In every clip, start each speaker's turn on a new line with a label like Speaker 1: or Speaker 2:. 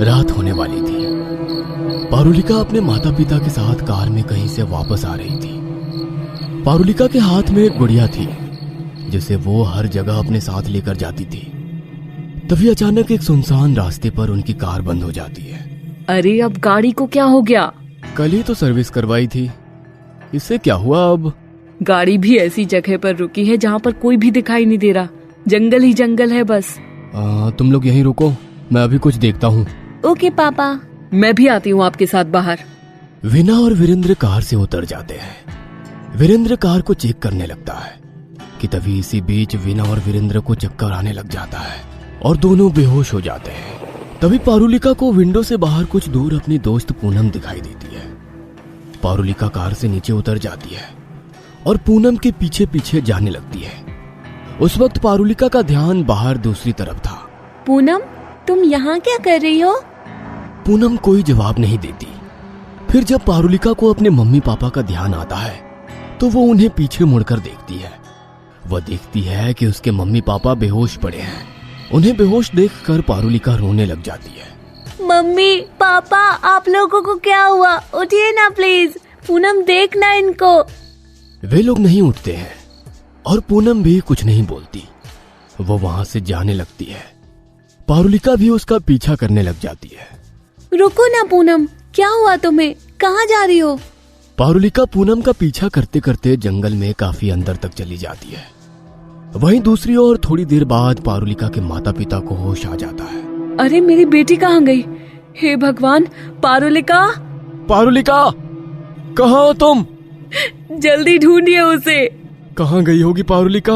Speaker 1: रात होने वाली थी। पारुलिका अपने माता पिता के साथ कार में कहीं से वापस आ रही थी। पारुलिका के हाथ में एक गुड़िया थी जिसे वो हर जगह अपने साथ लेकर जाती थी। तभी अचानक एक सुनसान रास्ते पर उनकी कार बंद हो जाती है।
Speaker 2: अरे अब गाड़ी को क्या हो गया?
Speaker 1: कल ही तो सर्विस करवाई थी, इससे क्या हुआ अब?
Speaker 2: गाड़ी भी ऐसी जगह पर रुकी है जहाँ पर कोई भी दिखाई नहीं दे रहा, जंगल ही जंगल है बस।
Speaker 1: तुम लोग यहीं रुको, मैं अभी कुछ देखता हूँ।
Speaker 2: ओके पापा, मैं भी आती हूँ आपके साथ बाहर।
Speaker 1: वीना और वीरेंद्र कार से उतर जाते हैं। वीरेंद्र कार को चेक करने लगता है कि तभी इसी बीच वीना और वीरेंद्र को चक्कर आने लग जाता है और दोनों बेहोश हो जाते हैं। तभी पारुलिका को विंडो से बाहर कुछ दूर अपनी दोस्त पूनम दिखाई देती है। पारुलिका कार से नीचे उतर जाती है और पूनम के पीछे पीछे जाने लगती है। उस वक्त पारुलिका का ध्यान बाहर दूसरी तरफ था।
Speaker 2: पूनम, तुम यहाँ क्या कर रही हो?
Speaker 1: पूनम कोई जवाब नहीं देती। फिर जब पारुलिका को अपने मम्मी पापा का ध्यान आता है तो वो उन्हें पीछे मुड़कर देखती है। वह देखती है कि उसके मम्मी पापा बेहोश पड़े हैं। उन्हें बेहोश देखकर पारुलिका रोने लग जाती है।
Speaker 3: मम्मी पापा, आप लोगों को क्या हुआ? उठिए ना प्लीज, पूनम देखना इनको।
Speaker 1: वे लोग नहीं उठते हैं और पूनम भी कुछ नहीं बोलती। वो वहां से जाने लगती है। पारुलिका भी उसका पीछा करने लग जाती है।
Speaker 3: रुको ना पूनम, क्या हुआ तुम्हें? कहाँ जा रही हो?
Speaker 1: पारुलिका पूनम का पीछा करते करते जंगल में काफी अंदर तक चली जाती है। वहीं दूसरी ओर थोड़ी देर बाद पारुलिका के माता पिता को होश आ जाता है।
Speaker 2: अरे मेरी बेटी कहाँ गई? हे भगवान, पारुलिका!
Speaker 1: पारुलिका, कहाँ हो तुम?
Speaker 2: जल्दी ढूंढिए उसे।
Speaker 1: कहाँ गई होगी पारुलिका?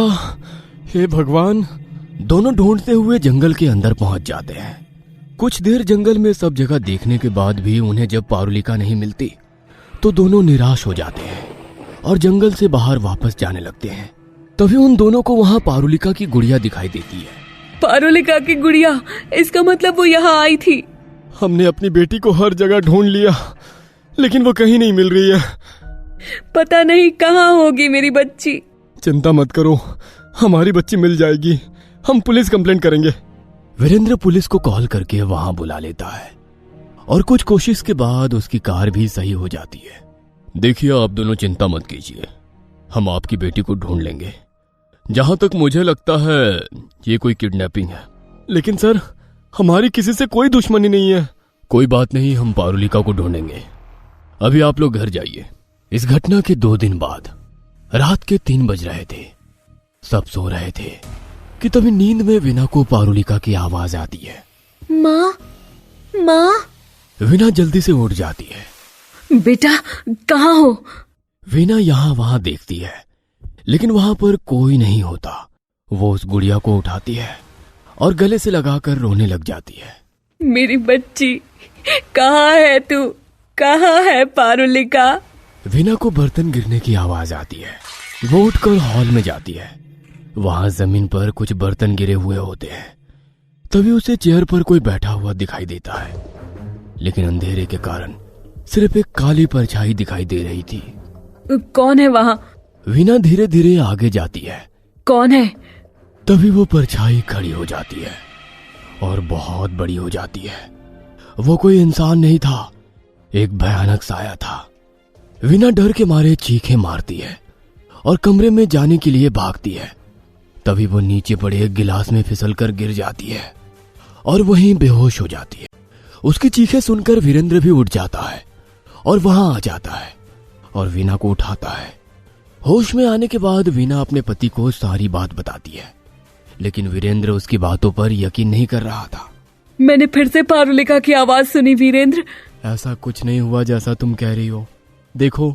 Speaker 1: हे भगवान! दोनों ढूंढते हुए जंगल के अंदर पहुंच जाते हैं। कुछ देर जंगल में सब जगह देखने के बाद भी उन्हें जब पारुलिका नहीं मिलती तो दोनों निराश हो जाते हैं और जंगल से बाहर वापस जाने लगते हैं। तभी उन दोनों को वहां पारुलिका की गुड़िया दिखाई देती है।
Speaker 2: पारुलिका की गुड़िया? इसका मतलब वो यहाँ आई थी।
Speaker 1: हमने अपनी बेटी को हर जगह ढूंढ लिया लेकिन वो कहीं नहीं मिल रही है।
Speaker 2: पता नहीं कहाँ होगी मेरी बच्ची।
Speaker 1: चिंता मत करो, हमारी बच्ची मिल जाएगी। हम पुलिस कंप्लेंट करेंगे। वीरेंद्र पुलिस को कॉल करके वहां बुला लेता है और कुछ कोशिश के बाद उसकी कार भी सही हो जाती है। देखिए, आप दोनों चिंता मत कीजिए, हम आपकी बेटी को ढूंढ लेंगे। जहां तक मुझे लगता है ये कोई किडनैपिंग है। लेकिन सर, हमारी किसी से कोई दुश्मनी नहीं है। कोई बात नहीं, हम पारुलिका को ढूंढेंगे। अभी आप लोग घर जाइए। इस घटना के 2 दिन बाद रात के 3 बज रहे थे। सब सो रहे थे कि तभी नींद में वीना को पारुलिका की आवाज आती है।
Speaker 3: माँ, माँ।
Speaker 1: वीना जल्दी से उठ जाती है।
Speaker 2: बेटा, कहाँ हो?
Speaker 1: वीना यहाँ वहां देखती है लेकिन वहां पर कोई नहीं होता। वो उस गुड़िया को उठाती है और गले से लगाकर रोने लग जाती है।
Speaker 2: मेरी बच्ची, कहाँ है तू? कहाँ है पारुलिका?
Speaker 1: वीना को बर्तन गिरने की आवाज आती है। वो उठकर हॉल में जाती है। वहां जमीन पर कुछ बर्तन गिरे हुए होते हैं। तभी उसे चेयर पर कोई बैठा हुआ दिखाई देता है लेकिन अंधेरे के कारण सिर्फ एक काली परछाई दिखाई दे रही थी।
Speaker 2: कौन है वहाँ?
Speaker 1: वीना धीरे धीरे आगे जाती है।
Speaker 2: कौन है?
Speaker 1: तभी वो परछाई खड़ी हो जाती है और बहुत बड़ी हो जाती है। वो कोई इंसान नहीं था, एक भयानक साया था। वीना डर के मारे चीखें मारती है और कमरे में जाने के लिए भागती है। तभी वो नीचे पड़े एक गिलास में फिसलकर गिर जाती है और वहीं बेहोश हो जाती है। उसकी चीखें सुनकर वीरेंद्र भी उठ जाता है और वहां आ जाता है और वीना को उठाता है। होश में आने के बाद वीना अपने पति को सारी बात बताती है लेकिन वीरेंद्र उसकी बातों पर यकीन नहीं कर रहा था।
Speaker 2: मैंने फिर से पारुलिका की आवाज सुनी वीरेंद्र।
Speaker 1: ऐसा कुछ नहीं हुआ जैसा तुम कह रही हो। देखो,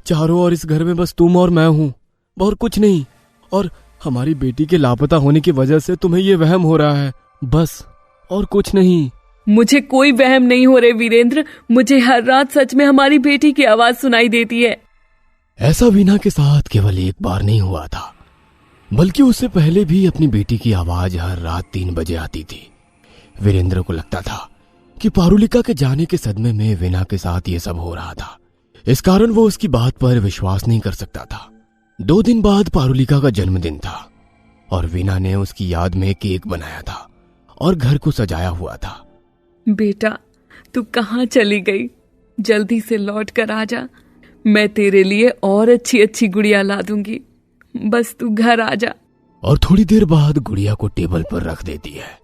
Speaker 1: चारों ओर इस घर में बस तुम और मैं हूँ, और कुछ नहीं। और हमारी बेटी के लापता होने की वजह से तुम्हें ये वहम हो रहा है, बस, और कुछ नहीं।
Speaker 2: मुझे कोई वहम नहीं हो रहे वीरेंद्र। मुझे हर रात सच में हमारी बेटी की आवाज सुनाई देती है।
Speaker 1: ऐसा वीना के साथ केवल एक बार नहीं हुआ था, बल्कि उससे पहले भी अपनी बेटी की आवाज हर रात 3 बजे आती थी। वीरेंद्र को लगता था कि पारुलिका के जाने के सदमे में वीना के साथ ये सब हो रहा था। इस कारण वो उसकी बात पर विश्वास नहीं कर सकता था। 2 दिन बाद पारुलिका का जन्मदिन था और वीना ने उसकी याद में केक बनाया था और घर को सजाया हुआ था।
Speaker 2: बेटा, तू कहाँ चली गई? जल्दी से लौट कर आ जा। मैं तेरे लिए और अच्छी अच्छी गुड़िया ला दूंगी, बस तू घर आ जा।
Speaker 1: और थोड़ी देर बाद गुड़िया को टेबल पर रख देती है,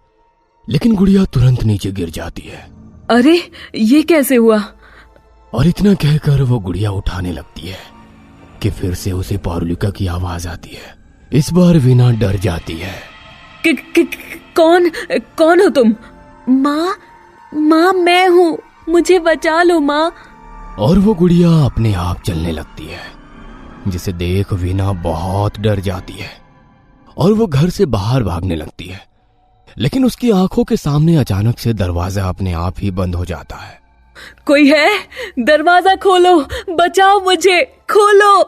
Speaker 1: लेकिन गुड़िया तुरंत नीचे गिर जाती है।
Speaker 2: अरे ये कैसे हुआ?
Speaker 1: और इतना कहकर वो गुड़िया उठाने लगती है कि फिर से उसे पारुलिका की आवाज आती है। इस बार वीना डर जाती है।
Speaker 2: कौन हो तुम?
Speaker 3: माँ मैं हूँ, मुझे बचा लो माँ।
Speaker 1: और वो गुड़िया अपने आप चलने लगती है, जिसे देख वीना बहुत डर जाती है और वो घर से बाहर भागने लगती है। लेकिन उसकी आंखों के सामने अचानक से दरवाजा अपने आप ही बंद हो जाता है।
Speaker 2: कोई है? दरवाजा खोलो, बचाओ मुझे, खोलो।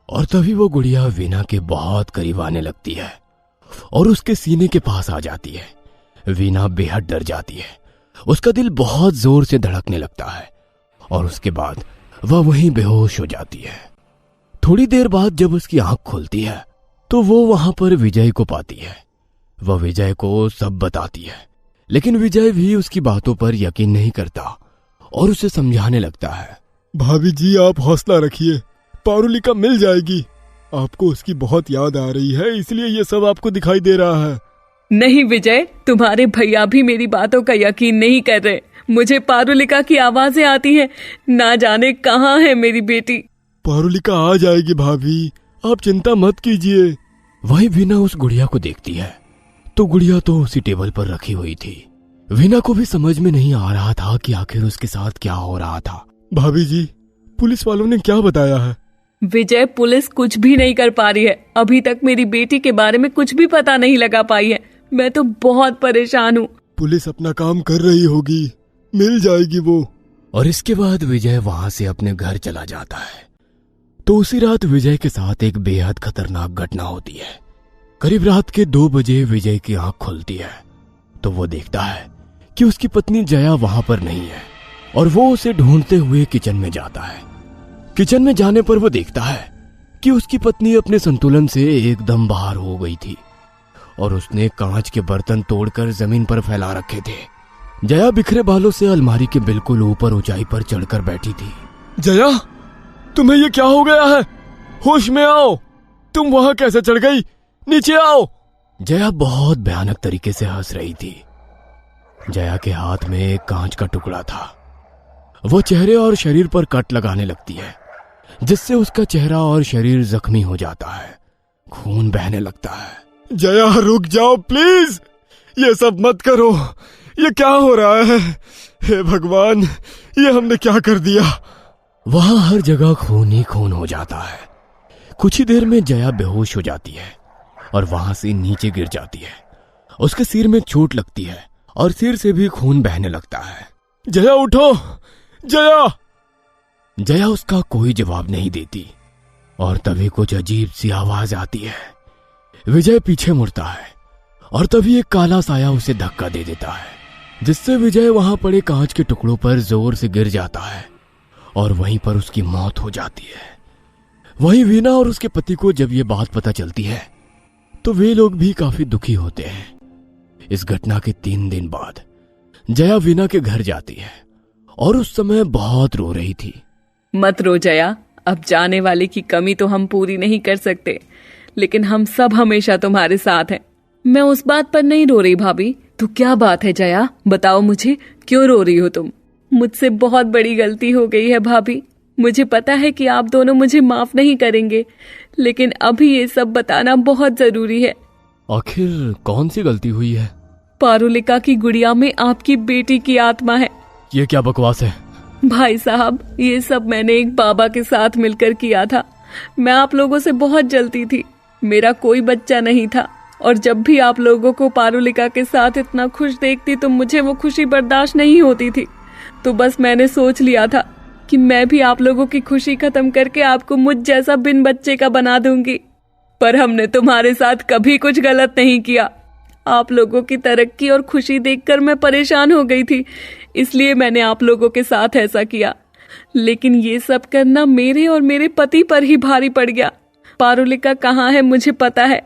Speaker 1: और तभी वो गुड़िया वीना के बहुत करीब आने लगती है और उसके सीने के पास आ जाती है। वीना बेहद डर जाती है, उसका दिल बहुत जोर से धड़कने लगता है और उसके बाद वह वहीं बेहोश हो जाती है। थोड़ी देर बाद जब उसकी आंख खुलती है तो वो वहां पर विजय को पाती है। वह विजय को सब बताती है, लेकिन विजय भी उसकी बातों पर यकीन नहीं करता और उसे समझाने लगता है।
Speaker 4: भाभी जी, आप हौसला रखिए, पारुलिका मिल जाएगी। आपको उसकी बहुत याद आ रही है, इसलिए ये सब आपको दिखाई दे रहा है।
Speaker 2: नहीं विजय, तुम्हारे भैया भी मेरी बातों का यकीन नहीं कर रहे। मुझे पारुलिका की आवाजें आती हैं, ना जाने कहाँ है मेरी बेटी।
Speaker 4: पारुलिका आ जाएगी भाभी, आप चिंता मत कीजिए।
Speaker 1: वही वीना उस गुड़िया को देखती है तो गुड़िया तो उसी टेबल पर रखी हुई थी। वीना को भी समझ में नहीं आ रहा था कि आखिर उसके साथ क्या हो रहा था।
Speaker 4: भाभी जी, पुलिस वालों ने क्या बताया है?
Speaker 2: विजय, पुलिस कुछ भी नहीं कर पा रही है। अभी तक मेरी बेटी के बारे में कुछ भी पता नहीं लगा पाई है। मैं तो बहुत परेशान हूँ।
Speaker 4: पुलिस अपना काम कर रही होगी, मिल जाएगी वो।
Speaker 1: और इसके बाद विजय वहां से अपने घर चला जाता है। तो उसी रात विजय के साथ एक बेहद खतरनाक घटना होती है। करीब रात के 2 बजे विजय की आंख खुलती है तो वो देखता है कि उसकी पत्नी जया वहां पर नहीं है और वो उसे ढूंढते हुए किचन में जाता है। किचन में जाने पर वो देखता है कि उसकी पत्नी अपने संतुलन से एकदम बाहर हो गई थी और उसने कांच के बर्तन तोड़कर जमीन पर फैला रखे थे। जया बिखरे बालों से अलमारी के बिल्कुल ऊपर ऊंचाई पर चढ़कर बैठी थी।
Speaker 4: जया, तुम्हें ये क्या हो गया है? होश में आओ, तुम वहां कैसे चढ़ गई? नीचे आओ।
Speaker 1: जया बहुत भयानक तरीके से हंस रही थी। जया के हाथ में एक कांच का टुकड़ा था। वो चेहरे और शरीर पर कट लगाने लगती है, जिससे उसका चेहरा और शरीर जख्मी हो जाता है, खून बहने लगता है।
Speaker 4: जया, रुक जाओ प्लीज, ये सब मत करो। ये क्या हो रहा है? हे भगवान, ये हमने क्या कर दिया?
Speaker 1: वहां हर जगह खून ही खून हो जाता है। कुछ ही देर में जया बेहोश हो जाती है और वहां से नीचे गिर जाती है। उसके सिर में चोट लगती है और सिर से भी खून बहने लगता है।
Speaker 4: जया उठो, जया।
Speaker 1: जया उसका कोई जवाब नहीं देती और तभी कुछ अजीब सी आवाज आती है। विजय पीछे मुड़ता है और तभी एक काला साया उसे धक्का दे देता है, जिससे विजय वहां पड़े कांच के टुकड़ों पर जोर से गिर जाता है और वहीं पर उसकी मौत हो जाती है। वहीं वीना और उसके पति को जब ये बात पता चलती है तो वे लोग भी काफी दुखी होते हैं। इस घटना के 3 दिन बाद जया वीना के घर जाती है और उस समय बहुत रो रही थी।
Speaker 2: मत रो जया, अब जाने वाले की कमी तो हम पूरी नहीं कर सकते, लेकिन हम सब हमेशा तुम्हारे साथ हैं। मैं उस बात पर नहीं रो रही भाभी। तो क्या बात है जया, बताओ मुझे, क्यों रो रही हो तुम? मुझसे बहुत बड़ी गलती हो गई है भाभी। मुझे पता है कि आप दोनों मुझे माफ नहीं करेंगे, लेकिन अभी ये सब बताना बहुत जरूरी है।
Speaker 1: आखिर कौन सी गलती हुई है?
Speaker 2: पारुलिका की गुड़िया में आपकी बेटी की आत्मा है।
Speaker 1: ये क्या बकवास है?
Speaker 2: भाई साहब, ये सब मैंने एक बाबा के साथ मिलकर किया था। मैं आप लोगों से बहुत जलती थी। मेरा कोई बच्चा नहीं था और जब भी आप लोगों को पारुलिका के साथ इतना खुश देखती तो मुझे वो खुशी बर्दाश्त नहीं होती थी। तो बस मैंने सोच लिया था कि मैं भी आप लोगों की खुशी खत्म करके आपको मुझ जैसा बिन बच्चे का बना दूंगी। पर हमने तुम्हारे साथ कभी कुछ गलत नहीं किया। आप लोगों की तरक्की और खुशी देखकर मैं परेशान हो गई थी, इसलिए मैंने आप लोगों के साथ ऐसा किया। लेकिन ये सब करना मेरे और मेरे पति पर ही भारी पड़ गया। पारुलिका कहाँ है मुझे पता है।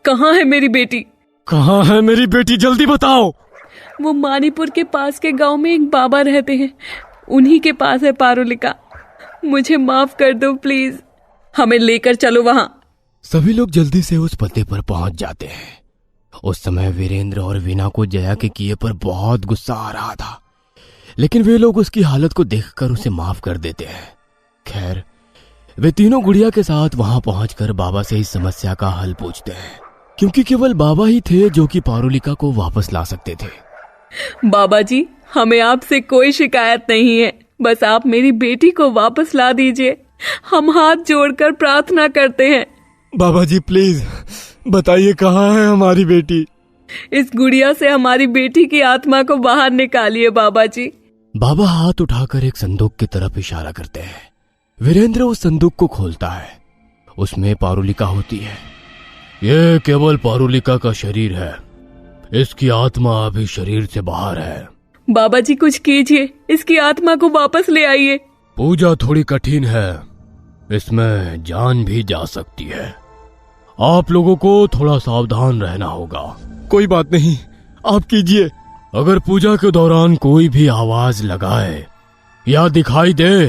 Speaker 2: कहाँ है मेरी बेटी?
Speaker 4: कहाँ है मेरी बेटी? जल्दी बताओ।
Speaker 2: वो मानीपुर के पास के गांव में एक बाबा रहते हैं, उन्हीं के पास है पारुलिका। मुझे माफ कर दो प्लीज, हमें लेकर चलो वहां।
Speaker 1: सभी लोग जल्दी से उस पते पर पहुंच जाते हैं। उस समय वीरेंद्र और वीना को जया के किए पर बहुत गुस्सा आ रहा था, लेकिन वे लोग उसकी हालत को देखकर उसे माफ कर देते हैं। खैर, वे तीनों गुड़िया के साथ वहां पहुंचकर बाबा से इस समस्या का हल पूछते हैं, क्योंकि केवल बाबा ही थे जो कि पारुलिका को वापस ला सकते थे।
Speaker 2: बाबा जी, हमें आपसे कोई शिकायत नहीं है, बस आप मेरी बेटी को वापस ला दीजिए, हम हाथ जोड़कर प्रार्थना करते हैं।
Speaker 4: बाबा जी प्लीज बताइए कहाँ है हमारी बेटी।
Speaker 2: इस गुड़िया से हमारी बेटी की आत्मा को बाहर निकालिए बाबा जी।
Speaker 1: बाबा हाथ उठाकर एक संदूक की तरफ इशारा करते हैं। वीरेंद्र उस संदूक को खोलता है। उसमें पारुलिका होती है। यह केवल पारुलिका का शरीर है, इसकी आत्मा अभी शरीर से बाहर है।
Speaker 2: बाबा जी कुछ कीजिए, इसकी आत्मा को वापस ले आइए।
Speaker 1: पूजा थोड़ी कठिन है, इसमें जान भी जा सकती है। आप लोगों को थोड़ा सावधान रहना होगा।
Speaker 4: कोई बात नहीं, आप कीजिए।
Speaker 1: अगर पूजा के दौरान कोई भी आवाज लगाए या दिखाई दे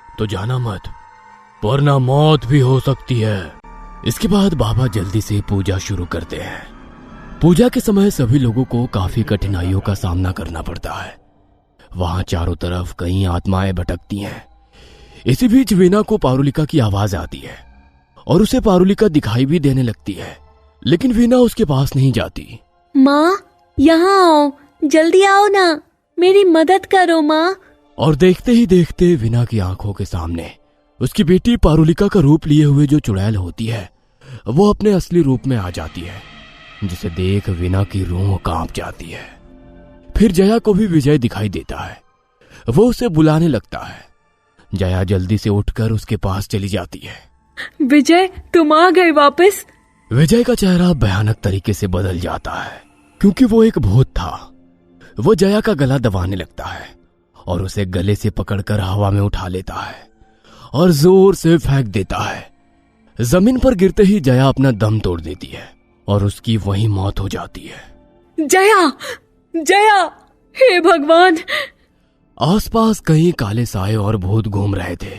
Speaker 1: तो जाना मत, वरना मौत भी हो सकती है। इसके बाद बाबा जल्दी से पूजा शुरू करते हैं। पूजा के समय सभी लोगों को काफी कठिनाइयों का सामना करना पड़ता है। वहां चारों तरफ कई आत्माएं भटकती हैं। इसी बीच वीना को पारुलिका की आवाज आती है और उसे पारुलिका दिखाई भी देने लगती है, लेकिन वीना उसके पास नहीं जाती।
Speaker 3: माँ यहाँ आओ, जल्दी आओ ना, मेरी मदद करो माँ।
Speaker 1: और देखते ही देखते वीना की आंखों के सामने उसकी बेटी पारुलिका का रूप लिए हुए जो चुड़ैल होती है वो अपने असली रूप में आ जाती है, जिसे देख वीना की रूह कांप जाती है। फिर जया को भी विजय दिखाई देता है। वो उसे बुलाने लगता है। जया जल्दी से उठकर उसके पास चली जाती है।
Speaker 2: विजय, तुम आ गए वापस।
Speaker 1: विजय का चेहरा भयानक तरीके से बदल जाता है, क्योंकि वो एक भूत था। वो जया का गला दबाने लगता है और उसे गले से पकड़कर हवा में उठा लेता है और जोर से फेंक देता है। जमीन पर गिरते ही जया अपना दम तोड़ देती है और उसकी वहीं मौत हो जाती है।
Speaker 2: जया, जया, हे भगवान।
Speaker 1: आसपास कई काले साए और भूत घूम रहे थे।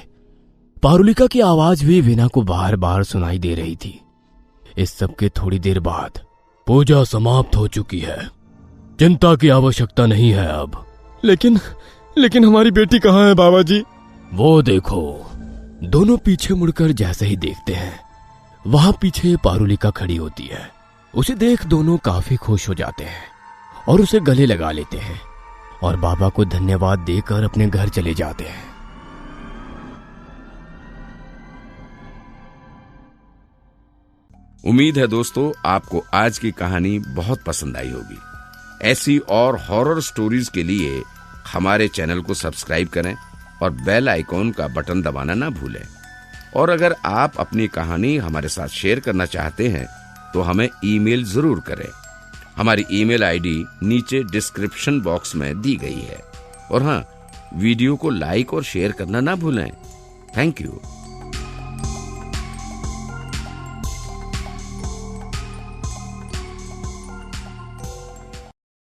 Speaker 1: पारुलिका की आवाज भी वीना को बार बार सुनाई दे रही थी। इस सब के थोड़ी देर बाद पूजा समाप्त हो चुकी है। चिंता की आवश्यकता नहीं है अब।
Speaker 4: लेकिन हमारी बेटी कहाँ है बाबा जी?
Speaker 1: वो देखो। दोनों पीछे मुड़कर जैसे ही देखते हैं, वहां पीछे पारुलिका खड़ी होती है। उसे देख दोनों काफी खुश हो जाते हैं और उसे गले लगा लेते हैं और बाबा को धन्यवाद देकर अपने घर चले जाते हैं।
Speaker 5: उम्मीद है दोस्तों आपको आज की कहानी बहुत पसंद आई होगी। ऐसी और हॉरर स्टोरीज के लिए हमारे चैनल को सब्सक्राइब करें और बेल आइकॉन का बटन दबाना ना भूलें। और अगर आप अपनी कहानी हमारे साथ शेयर करना चाहते हैं तो हमें ईमेल जरूर करें। हमारी ईमेल आईडी नीचे डिस्क्रिप्शन बॉक्स में दी गई है। और हाँ, वीडियो को लाइक और शेयर करना ना भूलें। Thank you.